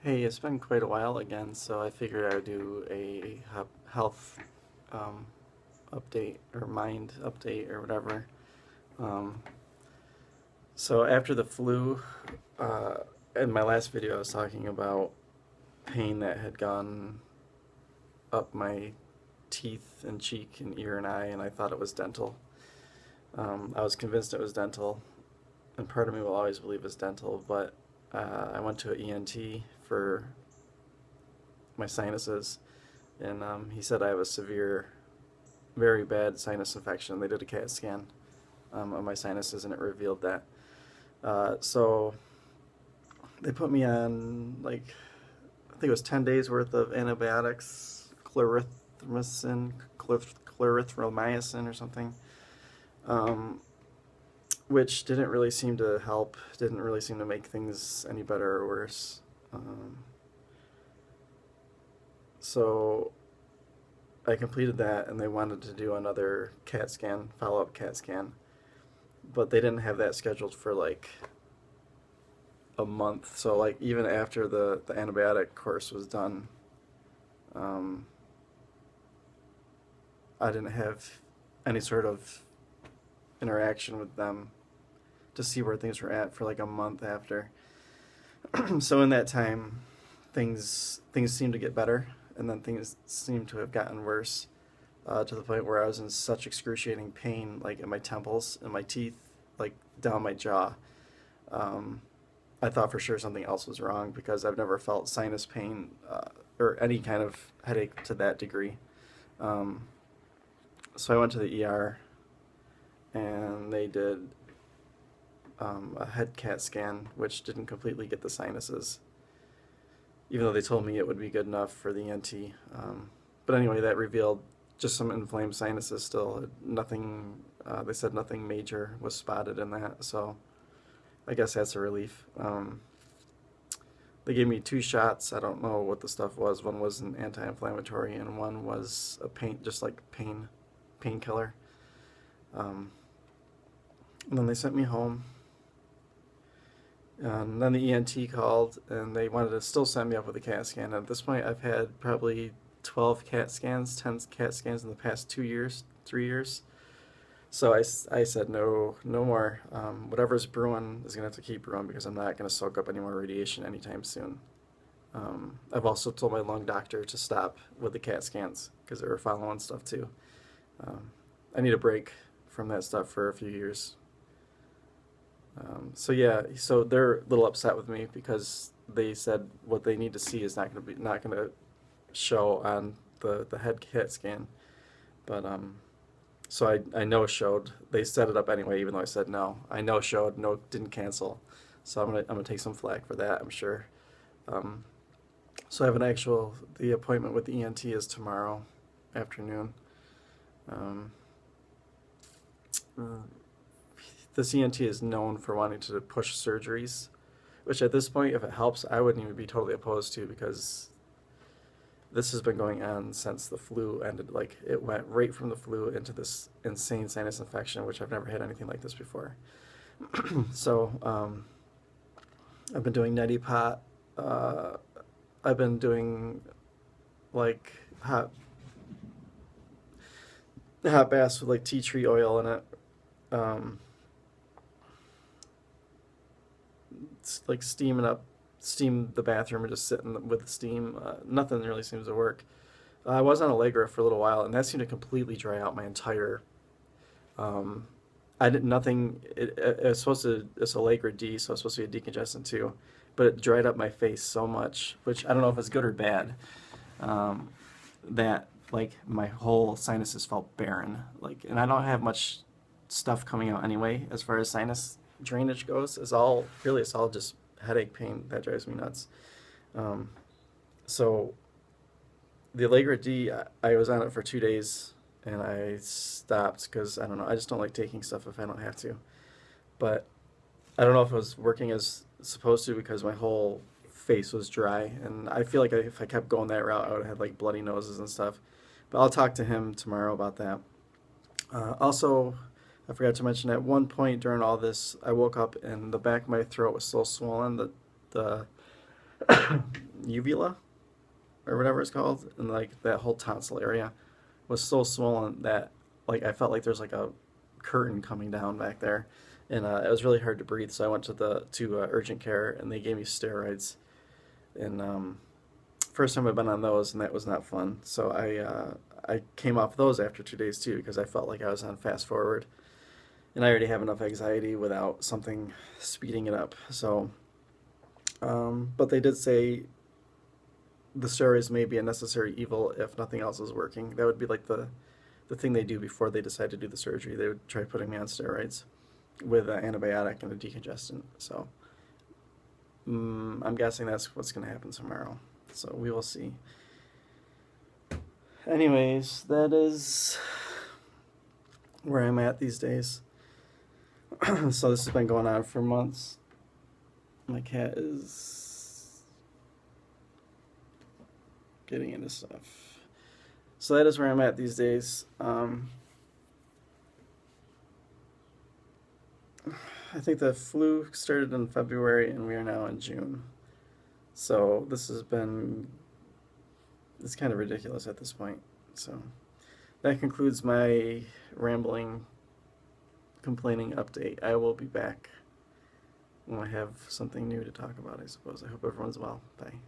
Hey, it's been quite a while again, so I figured I would do a health um, update or mind update or whatever. Um, so after the flu, uh, in my last video, I was talking about pain that had gone up my teeth and cheek and ear and eye, and I thought it was dental. I was convinced it was dental, and part of me will always believe it's dental, but I went to an ENT for my sinuses, and he said I have a severe, very bad sinus infection. They did a CAT scan of my sinuses, and it revealed that. So they put me on, like, I think it was 10 days worth of antibiotics, clarithromycin or something, um, which didn't really seem to help, didn't really seem to make things any better or worse. So I completed that, and they wanted to do another CAT scan, follow-up CAT scan, but they didn't have that scheduled for like a month. So like even after the antibiotic course was done, um, I didn't have any sort of interaction with them to see where things were at for like a month after. So in that time, things seemed to get better, and then things seemed to have gotten worse, to the point where I was in such excruciating pain, like in my temples and my teeth, like down my jaw. Um, I thought for sure something else was wrong because I've never felt sinus pain or any kind of headache to that degree. Um, so I went to the ER, and they did a head CAT scan, which didn't completely get the sinuses, even though they told me it would be good enough for the ENT. But anyway, that revealed just some inflamed sinuses still. Nothing, they said nothing major was spotted in that, so I guess that's a relief. They gave me two shots. I don't know what the stuff was. One was an anti-inflammatory, and one was a just like painkiller. Um, and then they sent me home. And then the ENT called, and they wanted to still send me up with a CAT scan. At this point, I've had probably 12 CAT scans, 10 CAT scans in the past 2 years, 3 years. So I said no, no more. Whatever's brewing is gonna have to keep brewing because I'm not gonna soak up any more radiation anytime soon. I've also told my lung doctor to stop with the CAT scans because they were following stuff too. I need a break from that stuff for a few years. So yeah, so they're a little upset with me because they said what they need to see is not gonna show on the head CAT scan, but so I no showed. They set it up anyway, even though I said no. I no showed, no didn't cancel. So I'm gonna take some flack for that, I'm sure. Um, so I have the appointment with the ENT is tomorrow afternoon. Um, this ENT is known for wanting to push surgeries, which at this point, if it helps, I wouldn't even be totally opposed to because this has been going on since the flu ended. Like it went right from the flu into this insane sinus infection, which I've never had anything like this before. So I've been doing neti pot. I've been doing like hot baths with like tea tree oil in it. Um, it's like steam the bathroom and just sit with the steam. Nothing really seems to work. I was on Allegra for a little while, and that seemed to completely dry out my entire. Um, I did nothing. It's supposed to. It's Allegra D, so it's supposed to be a decongestant too, but it dried up my face so much, which I don't know if it's good or bad. Um, that like my whole sinuses felt barren. Like, and I don't have much stuff coming out anyway as far as sinus drainage goes. It's all just headache pain that drives me nuts. Um, so the Allegra D, I was on it for 2 days and I stopped because I don't know. I just don't like taking stuff if I don't have to. But I don't know if it was working as supposed to because my whole face was dry, and I feel like if I kept going that route, I would have had like bloody noses and stuff. But I'll talk to him tomorrow about that. Also, I forgot to mention at one point during all this, I woke up and the back of my throat was so swollen that the uvula or whatever it's called, and like that whole tonsil area was so swollen that like I felt like there's like a curtain coming down back there, and it was really hard to breathe. So I went to the urgent care, and they gave me steroids. And first time I've been on those, and that was not fun. So I came off those after 2 days too because I felt like I was on fast forward, and I already have enough anxiety without something speeding it up. So, but they did say the steroids may be a necessary evil if nothing else is working. That would be like the thing they do before they decide to do the surgery. They would try putting me on steroids with an antibiotic and a decongestant. So I'm guessing that's what's going to happen tomorrow. So we will see. Anyways, that is where I'm at these days. So this has been going on for months. My cat is getting into stuff. So that is where I'm at these days. I think the flu started in February and we are now in June. So this has been, it's kind of ridiculous at this point. So that concludes my rambling, complaining update. I will be back when I have something new to talk about, I suppose. I hope everyone's well. Bye.